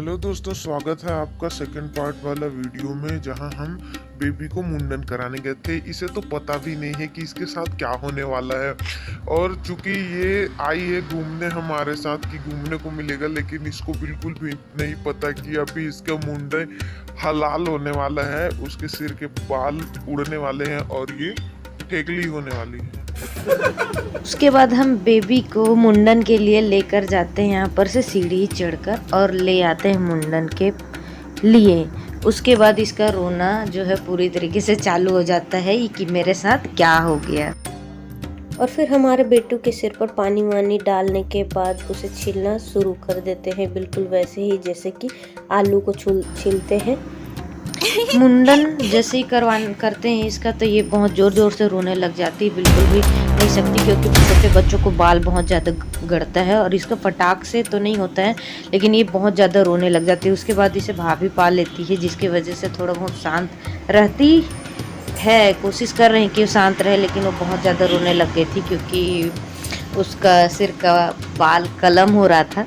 Hello दोस्तों, स्वागत है आपका सेकंड पार्ट वाला वीडियो में, जहां हम बेबी को मुंडन कराने गए थे। इसे तो पता भी नहीं है कि इसके साथ क्या होने वाला है, और चूंकि ये आई है घूमने हमारे साथ कि घूमने को मिलेगा, लेकिन इसको बिल्कुल भी नहीं पता कि अभी इसका मुंडन हलाल होने वाला है, उसके सिर के बाल उड़ने वाले हैं और ये ठेकली होने वाली है। उसके बाद हम बेबी को मुंडन के लिए लेकर जाते हैं यहाँ पर से सीढ़ी चढ़कर और ले आते हैं मुंडन के लिए। उसके बाद इसका रोना जो है पूरी तरीके से चालू हो जाता है कि मेरे साथ क्या हो गया। और फिर हमारे बेटू के सिर पर पानी वानी डालने के बाद उसे छीलना शुरू कर देते हैं, बिल्कुल वैसे ही जैसे कि आलू को छीलते हैं। मुंडन जैसे ही करते हैं इसका, तो ये बहुत ज़ोर ज़ोर से रोने लग जाती है, बिल्कुल भी नहीं सकती, क्योंकि छोटे बच्चों को बाल बहुत ज़्यादा गड़ता है और इसका फटाक से तो नहीं होता है, लेकिन ये बहुत ज़्यादा रोने लग जाती है। उसके बाद इसे भाभी पाल लेती है, जिसकी वजह से थोड़ा बहुत शांत रहती है। कोशिश कर रहे हैं कि वो शांत रहे, लेकिन वो बहुत ज़्यादा रोने लग गई थी क्योंकि उसका सिर का बाल कलम हो रहा था।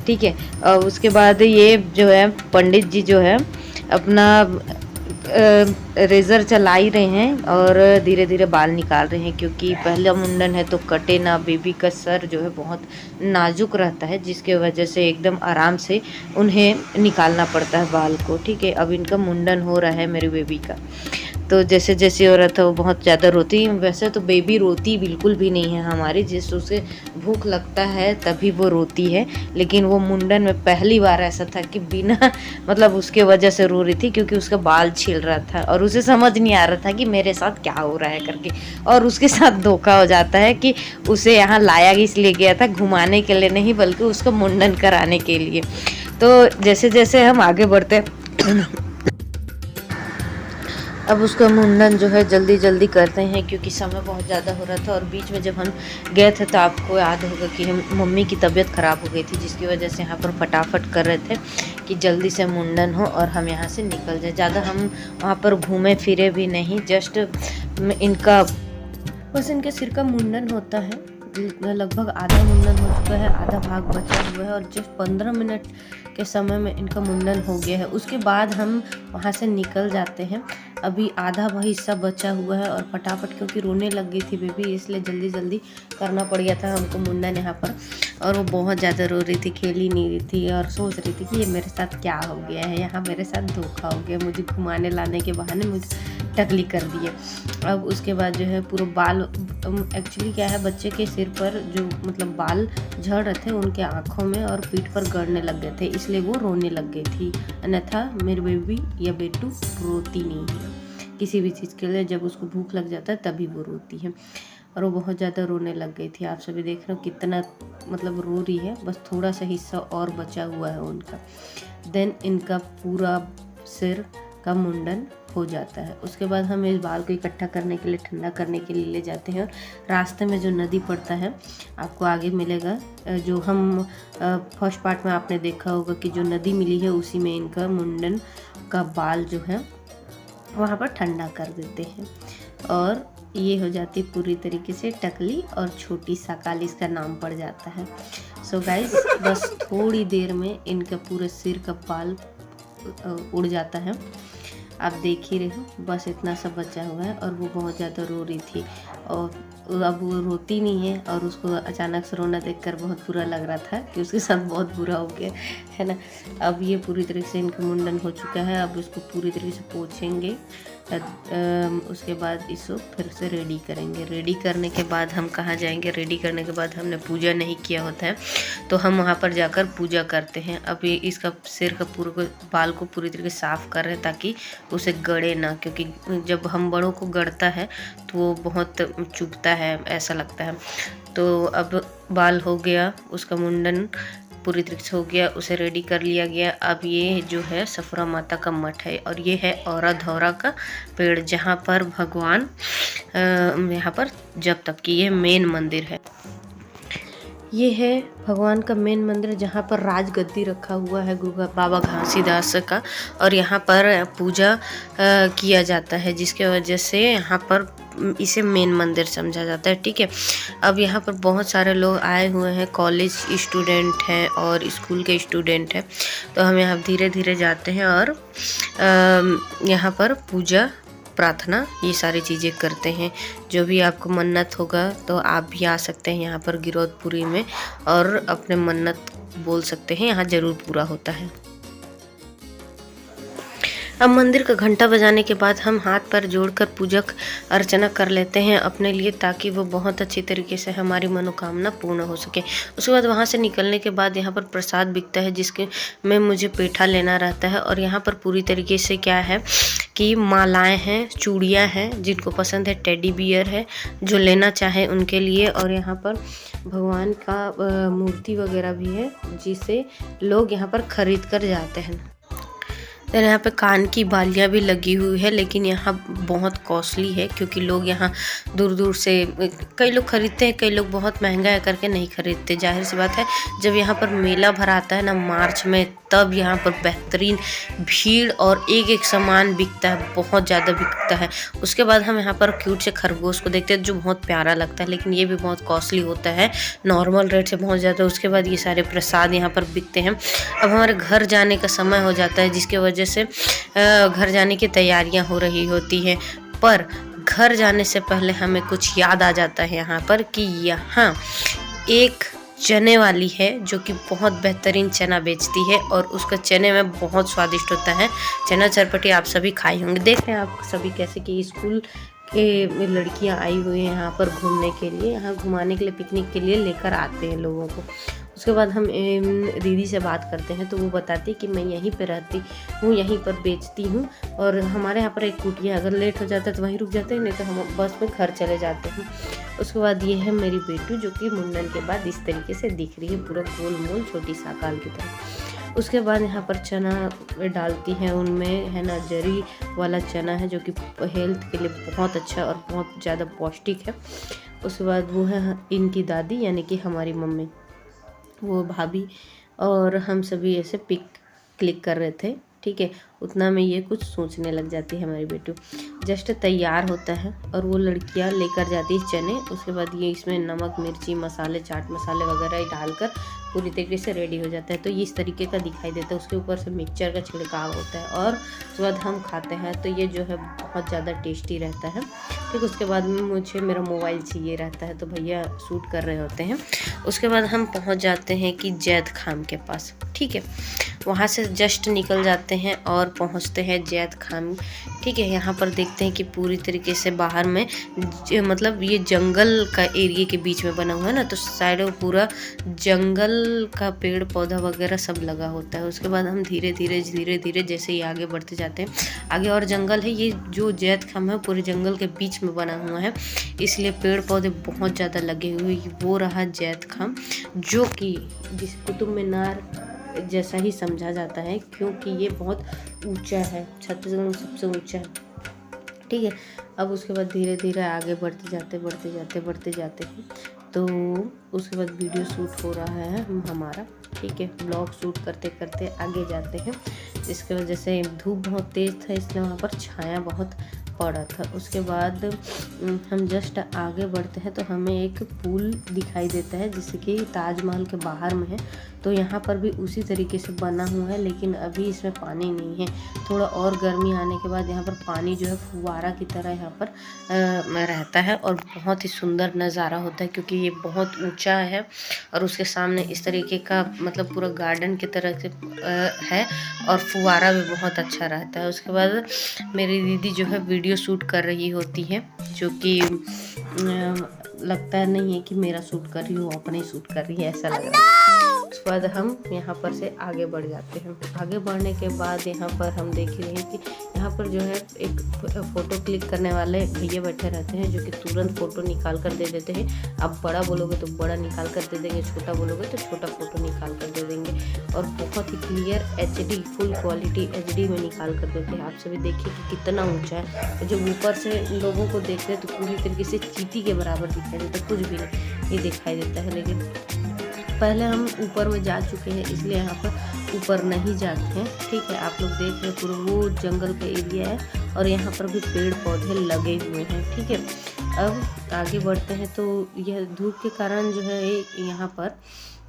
ठीक है, और उसके बाद ये जो है पंडित जी जो है अपना रेज़र चला ही रहे हैं और धीरे धीरे बाल निकाल रहे हैं, क्योंकि पहला मुंडन है तो कटे ना। बेबी का सर जो है बहुत नाजुक रहता है, जिसके वजह से एकदम आराम से उन्हें निकालना पड़ता है बाल को। ठीक है, अब इनका मुंडन हो रहा है मेरी बेबी का। तो जैसे जैसे हो रहा था वो बहुत ज़्यादा रोती। वैसे तो बेबी रोती बिल्कुल भी नहीं है हमारी, जिस उसे भूख लगता है तभी वो रोती है, लेकिन वो मुंडन में पहली बार ऐसा था कि बिना मतलब उसके वजह से रो रही थी, क्योंकि उसका बाल छील रहा था और उसे समझ नहीं आ रहा था कि मेरे साथ क्या हो रहा है करके। और उसके साथ धोखा हो जाता है कि उसे यहाँ लाया इसलिए गया था घुमाने के लिए नहीं, बल्कि उसका मुंडन कराने के लिए। तो जैसे जैसे हम आगे बढ़ते अब उसका मुंडन जो है जल्दी जल्दी करते हैं, क्योंकि समय बहुत ज़्यादा हो रहा था। और बीच में जब हम गए थे तो आपको याद होगा कि हम मम्मी की तबीयत ख़राब हो गई थी, जिसकी वजह से यहाँ पर फटाफट कर रहे थे कि जल्दी से मुंडन हो और हम यहाँ से निकल जाए। ज़्यादा हम वहाँ पर घूमे फिरे भी नहीं, जस्ट इनका बस इनके सिर का मुंडन होता है। लगभग आधा मुंडन हो चुका है, आधा भाग बचा हुआ है और जस्ट 15 मिनट के समय में इनका मुंडन हो गया है। उसके बाद हम वहाँ से निकल जाते हैं। अभी आधा हिस्सा बचा हुआ है और फटाफट, क्योंकि रोने लग गई थी बेबी, इसलिए जल्दी जल्दी करना पड़ गया था हमको मुंडन यहाँ पर। और वो बहुत ज़्यादा रो रही थी, खेल ही नहीं रही थी और सोच रही थी कि ये मेरे साथ क्या हो गया है, यहाँ मेरे साथ धोखा हो गया, मुझे घुमाने लाने के बहाने मुझे टकली कर दिए। अब उसके बाद जो है पूरा बाल, एक्चुअली क्या है, बच्चे के सिर पर जो मतलब बाल झड़ रहे थे उनके आँखों में और पीठ पर गड़ने लग गए थे, इसलिए वो रोने लग गई थी। अन्यथा मेरी बेबी या बेटू रोती नहीं है किसी भी चीज़ के लिए। जब उसको भूख लग जाता है तभी वो रोती है, और वो बहुत ज़्यादा रोने लग गई थी। आप सभी देख रहे हो कितना मतलब रो रही है। बस थोड़ा सा हिस्सा और बचा हुआ है उनका। देन इनका पूरा सिर का मुंडन हो जाता है। उसके बाद हम इस बाल को इकट्ठा करने के लिए, ठंडा करने के लिए ले जाते हैं। और रास्ते में जो नदी पड़ता है आपको आगे मिलेगा, जो हम फर्स्ट पार्ट में आपने देखा होगा कि जो नदी मिली है उसी में इनका मुंडन का बाल जो है वहाँ पर ठंडा कर देते हैं, और ये हो जाती पूरी तरीके से टकली और छोटी साकाली इसका नाम पड़ जाता है। सो गाइस, बस थोड़ी देर में इनका पूरे सिर का बाल उड़ जाता है। आप देख ही रहे हो, बस इतना सा बचा हुआ है। और वो बहुत ज़्यादा रो रही थी और अब वो रोती नहीं है, और उसको अचानक से रोना देखकर बहुत बुरा लग रहा था कि उसके साथ बहुत बुरा हो गया है ना। अब ये पूरी तरीके से इनका मुंडन हो चुका है। अब इसको पूरी तरीके से पोंछेंगे, उसके बाद इसको फिर से रेडी करेंगे। रेडी करने के बाद हम कहाँ जाएंगे? रेडी करने के बाद हमने पूजा नहीं किया होता है, तो हम वहाँ पर जाकर पूजा करते हैं। अब ये इसका सिर का पूरे बाल को पूरी तरीके से साफ़ कर रहे हैं ताकि उसे गड़े ना, क्योंकि जब हम बड़ों को गड़ता है तो वो बहुत चुभता है, ऐसा लगता है। तो अब बाल हो गया, उसका मुंडन पूरी तरीके से हो गया, उसे रेडी कर लिया गया। अब ये जो है सफरा माता का मठ है, और ये है औरा धौरा का पेड़, जहाँ पर भगवान यहाँ पर जब तक कि ये मेन मंदिर है। ये है भगवान का मेन मंदिर, जहाँ पर राजगद्दी रखा हुआ है गुरु बाबा घासीदास का, और यहाँ पर पूजा किया जाता है, जिसके वजह से यहाँ पर इसे मेन मंदिर समझा जाता है। ठीक है, अब यहाँ पर बहुत सारे लोग आए हुए हैं, कॉलेज स्टूडेंट हैं और स्कूल के स्टूडेंट हैं। तो हम यहाँ धीरे धीरे जाते हैं और यहाँ पर पूजा प्रार्थना ये सारी चीज़ें करते हैं। जो भी आपको मन्नत होगा तो आप भी आ सकते हैं यहाँ पर गिरौदपुरी में और अपने मन्नत बोल सकते हैं, यहाँ ज़रूर पूरा होता है। अब मंदिर का घंटा बजाने के बाद हम हाथ पैर जोड़कर पूजा अर्चना कर लेते हैं अपने लिए, ताकि वो बहुत अच्छी तरीके से हमारी मनोकामना पूर्ण हो सके। उसके बाद वहाँ से निकलने के बाद यहाँ पर प्रसाद बिकता है, जिसके में मुझे पेठा लेना रहता है। और यहाँ पर पूरी तरीके से क्या है कि मालाएं हैं, चूड़ियाँ हैं, जिनको पसंद है टेडी बियर है, जो लेना चाहे उनके लिए। और यहाँ पर भगवान का मूर्ति वगैरह भी है, जिसे लोग यहाँ पर खरीद कर जाते हैं। तो यहाँ पे कान की बालियाँ भी लगी हुई है, लेकिन यहाँ बहुत कॉस्टली है, क्योंकि लोग यहाँ दूर दूर से कई लोग खरीदते हैं, कई लोग बहुत महंगा है करके नहीं खरीदते। जाहिर सी बात है, जब यहाँ पर मेला भराता है ना मार्च में, तब यहाँ पर बेहतरीन भीड़ और एक एक सामान बिकता है, बहुत ज़्यादा बिकता है। उसके बाद हम यहाँ पर क्यूट से खरगोश को देखते हैं, जो बहुत प्यारा लगता है, लेकिन ये भी बहुत कॉस्टली होता है, नॉर्मल रेट से बहुत ज़्यादा। उसके बाद ये सारे प्रसाद यहाँ पर बिकते हैं। अब हमारे घर जाने का समय हो जाता है, जिसके वजह से घर जाने की तैयारियां हो रही होती हैं। पर घर जाने से पहले हमें कुछ याद आ जाता है यहाँ पर कि यहाँ एक चने वाली है, जो कि बहुत बेहतरीन चना बेचती है और उसका चने में बहुत स्वादिष्ट होता है। चना चरपटी आप सभी खाए होंगे। देख रहे हैं आप सभी कैसे कि स्कूल के लड़कियां आई हुई हैं यहाँ पर घूमने के लिए, यहाँ घुमाने के लिए, पिकनिक के लिए लेकर आते हैं लोगों को। उसके बाद हम दीदी से बात करते हैं, तो वो बताती कि मैं यहीं पे रहती हूँ, यहीं पर बेचती हूँ। और हमारे यहाँ पर एक कुटिया, अगर लेट हो जाता है तो वहीं रुक जाते हैं, नहीं तो हम बस में घर चले जाते हैं। उसके बाद ये है मेरी बेटी, जो कि मुंडन के बाद इस तरीके से दिख रही है, पूरा गोल मोल छोटी साकाल की तरह। उसके बाद यहाँ पर चना डालती हैं, उनमें है ना जरी वाला चना है, जो कि हेल्थ के लिए बहुत अच्छा और बहुत ज़्यादा पौष्टिक है। उसके बाद वो है इनकी दादी, यानी कि हमारी मम्मी, वो भाभी, और हम सभी ऐसे पिक क्लिक कर रहे थे। ठीक है, उतना में ये कुछ सोचने लग जाती है हमारी बेटी। जस्ट तैयार होता है और वो लड़कियां लेकर जाती है चने। उसके बाद ये इसमें नमक, मिर्ची, मसाले, चाट मसाले वगैरह डालकर पूरी तरीके से रेडी हो जाता है। तो इस तरीके का दिखाई देता है। उसके ऊपर से मिक्सचर का छिड़काव होता है और उसके बाद हम खाते हैं, तो ये जो है बहुत ज़्यादा टेस्टी रहता है। ठीक, उसके बाद में मुझे मेरा मोबाइल चाहिए रहता है, तो भैया शूट कर रहे होते हैं। उसके बाद हम पहुंच जाते हैं कि जैद खाम के पास। ठीक है, वहाँ से जस्ट निकल जाते हैं और पहुँचते हैं जैद खाम। ठीक है, यहाँ पर देखते हैं कि पूरी तरीके से बाहर में मतलब ये जंगल का एरिया के बीच में बना हुआ है ना, तो साइड में पूरा जंगल का पेड़ पौधा वगैरह सब लगा होता है। उसके बाद हम धीरे धीरे जैसे ही आगे बढ़ते जाते हैं, आगे और जंगल है। ये जो जैद खाम है पूरे जंगल के बीच में बना हुआ है, इसलिए पेड़ पौधे बहुत ज़्यादा लगे हुए। वो रहा जैद खाम, जो कि जिस कुतुब मीनार जैसा ही समझा जाता है, क्योंकि ये बहुत ऊंचा है, छत्तीसगढ़ में सबसे ऊंचा है। ठीक है, अब उसके बाद धीरे धीरे आगे बढ़ते जाते हैं, तो उसके बाद वीडियो शूट हो रहा है हमारा। ठीक है, ब्लॉग शूट करते करते आगे जाते हैं, जिसकी वजह से धूप बहुत तेज़ था, इसलिए वहाँ पर छाया बहुत पड़ा था। उसके बाद हम जस्ट आगे बढ़ते हैं तो हमें एक पुल दिखाई देता है, जिससे कि ताजमहल के बाहर में है। तो यहाँ पर भी उसी तरीके से बना हुआ है, लेकिन अभी इसमें पानी नहीं है। थोड़ा और गर्मी आने के बाद यहाँ पर पानी जो है फुवारा की तरह यहाँ पर रहता है और बहुत ही सुंदर नज़ारा होता है, क्योंकि ये बहुत ऊंचा है और उसके सामने इस तरीके का मतलब पूरा गार्डन की तरह से है और फुवारा भी बहुत अच्छा रहता है। उसके बाद मेरी दीदी जो है वीडियो शूट कर रही होती है, जो कि लगता नहीं है कि मेरा शूट कर रही हूँ, अपने ही शूट कर रही है, ऐसा लग रहा है। उसके बाद हम यहाँ पर से आगे बढ़ जाते हैं। आगे बढ़ने के बाद यहाँ पर हम देख रहे हैं कि यहाँ पर जो है एक फ़ोटो क्लिक करने वाले भैया बैठे रहते हैं, जो कि तुरंत फ़ोटो निकाल कर दे देते हैं। आप बड़ा बोलोगे तो बड़ा निकाल कर दे देंगे, छोटा बोलोगे तो छोटा फ़ोटो निकाल कर दे देंगे, और बहुत ही clear HD full quality HD में निकाल कर देते हैं। आप सभी देखिए कि कितना ऊँचा है। जब ऊपर से लोगों को देखते हैं तो पूरी तरीके से चींटी के बराबर दिखाई देता, कुछ भी नहीं ये दिखाई देता है। लेकिन पहले हम ऊपर में जा चुके हैं, इसलिए यहाँ पर ऊपर नहीं जाते हैं। ठीक है, आप लोग देख रहे हैं पूरा वो जंगल का एरिया है और यहाँ पर भी पेड़ पौधे लगे हुए हैं। ठीक है, अब आगे बढ़ते हैं तो यह धूप के कारण जो है यहाँ पर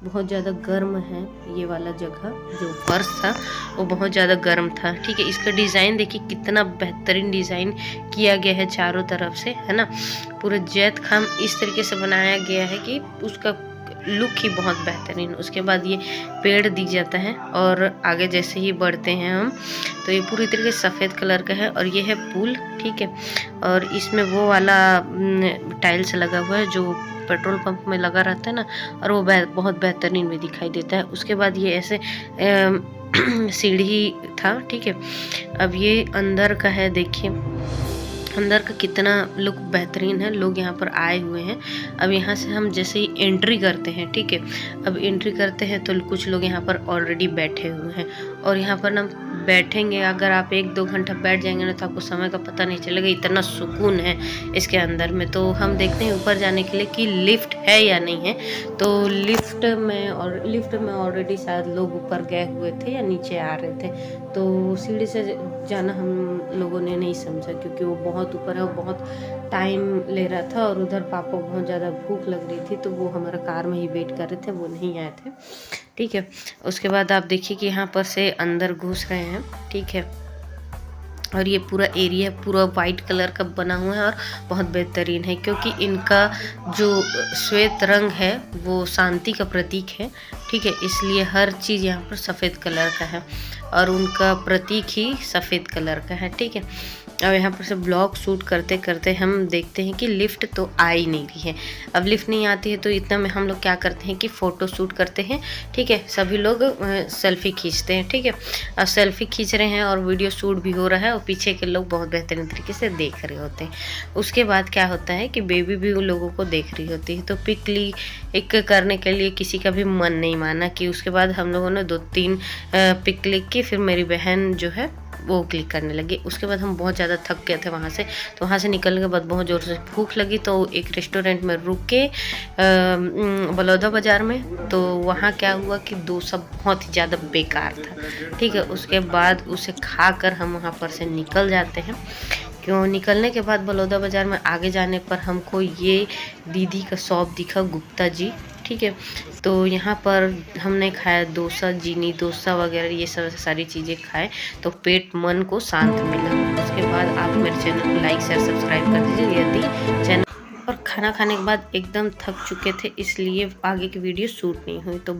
बहुत ज़्यादा गर्म है। ये वाला जगह जो फर्श था वो बहुत ज़्यादा गर्म था। ठीक है, इसका डिज़ाइन देखिए कितना बेहतरीन डिज़ाइन किया गया है चारों तरफ से, है ना। पूरा जैत खाम इस तरीके से बनाया गया है कि उसका लुक ही बहुत बेहतरीन। उसके बाद ये पेड़ दिख जाता है और आगे जैसे ही बढ़ते हैं हम तो ये पूरी तरीके से सफ़ेद कलर का है और ये है पुल। ठीक है, और इसमें वो वाला टाइल्स लगा हुआ है जो पेट्रोल पंप में लगा रहता है ना, और वो बहुत बेहतरीन भी दिखाई देता है। उसके बाद ये ऐसे सीढ़ी था। ठीक है, अब ये अंदर का है, देखिए अंदर का कितना लुक बेहतरीन है। लोग यहाँ पर आए हुए हैं। अब यहाँ से हम जैसे ही एंट्री करते हैं, ठीक है, अब एंट्री करते हैं तो कुछ लोग यहाँ पर ऑलरेडी बैठे हुए हैं और यहाँ पर ना बैठेंगे, अगर आप 1-2 घंटा बैठ जाएंगे ना तो आपको समय का पता नहीं चलेगा, इतना सुकून है इसके अंदर में। तो हम देखते हैं ऊपर जाने के लिए कि लिफ्ट है या नहीं है। तो लिफ्ट में ऑलरेडी शायद लोग ऊपर गए हुए थे या नीचे आ रहे थे, तो सीढ़ी से जाना हम लोगों ने नहीं समझा क्योंकि वो बहुत ऊपर है और बहुत टाइम ले रहा था और उधर पापा को बहुत ज़्यादा भूख लग रही थी तो वो हमारा कार में ही वेट कर रहे थे, वो नहीं आए थे। ठीक है, उसके बाद आप देखिए कि यहाँ पर से अंदर घुस रहे हैं। ठीक है, और ये पूरा एरिया पूरा वाइट कलर का बना हुआ है और बहुत बेहतरीन है क्योंकि इनका जो श्वेत रंग है वो शांति का प्रतीक है। ठीक है, इसलिए हर चीज़ यहाँ पर सफ़ेद कलर का है और उनका प्रतीक ही सफ़ेद कलर का है। ठीक है, अब यहाँ पर से ब्लॉग शूट करते करते हम देखते हैं कि लिफ्ट तो आ ही नहीं रही है। अब लिफ्ट नहीं आती है तो इतना में हम लोग क्या करते हैं कि फ़ोटो शूट करते हैं। ठीक है, सभी लोग सेल्फी खींचते हैं। ठीक है, अब सेल्फी खींच रहे हैं और वीडियो शूट भी हो रहा है और पीछे के लोग बहुत बेहतरीन तरीके से देख रहे होते हैं। उसके बाद क्या होता है कि बेबी भी उन लोगों को देख रही होती है, तो पिक करने के लिए किसी का भी मन नहीं माना कि उसके बाद हम लोगों ने 2-3 पिक क्लिक की। फिर मेरी बहन जो है वो क्लिक करने लगी। उसके बाद हम बहुत ज़्यादा थक गए थे वहाँ से, तो वहाँ से निकलने के बाद बहुत ज़ोर से भूख लगी तो एक रेस्टोरेंट में रुक के बलौदा बाज़ार में, तो वहाँ क्या हुआ कि डोसा बहुत ही ज़्यादा बेकार था। ठीक है, उसके बाद उसे खा कर हम वहाँ पर से निकल जाते हैं। क्यों निकलने के बाद बलौदा बाज़ार में आगे जाने पर हमको ये दीदी का शॉप दिखा, गुप्ता जी। ठीक है, तो यहाँ पर हमने खाया डोसा, जीनी डोसा वगैरह ये सब सारी चीज़ें खाए तो पेट मन को शांत मिला। उसके बाद आप मेरे चैनल को लाइक शेयर सब्सक्राइब कर दीजिए यदि चैनल। और खाना खाने के बाद एकदम थक चुके थे इसलिए आगे की वीडियो शूट नहीं हुई। तो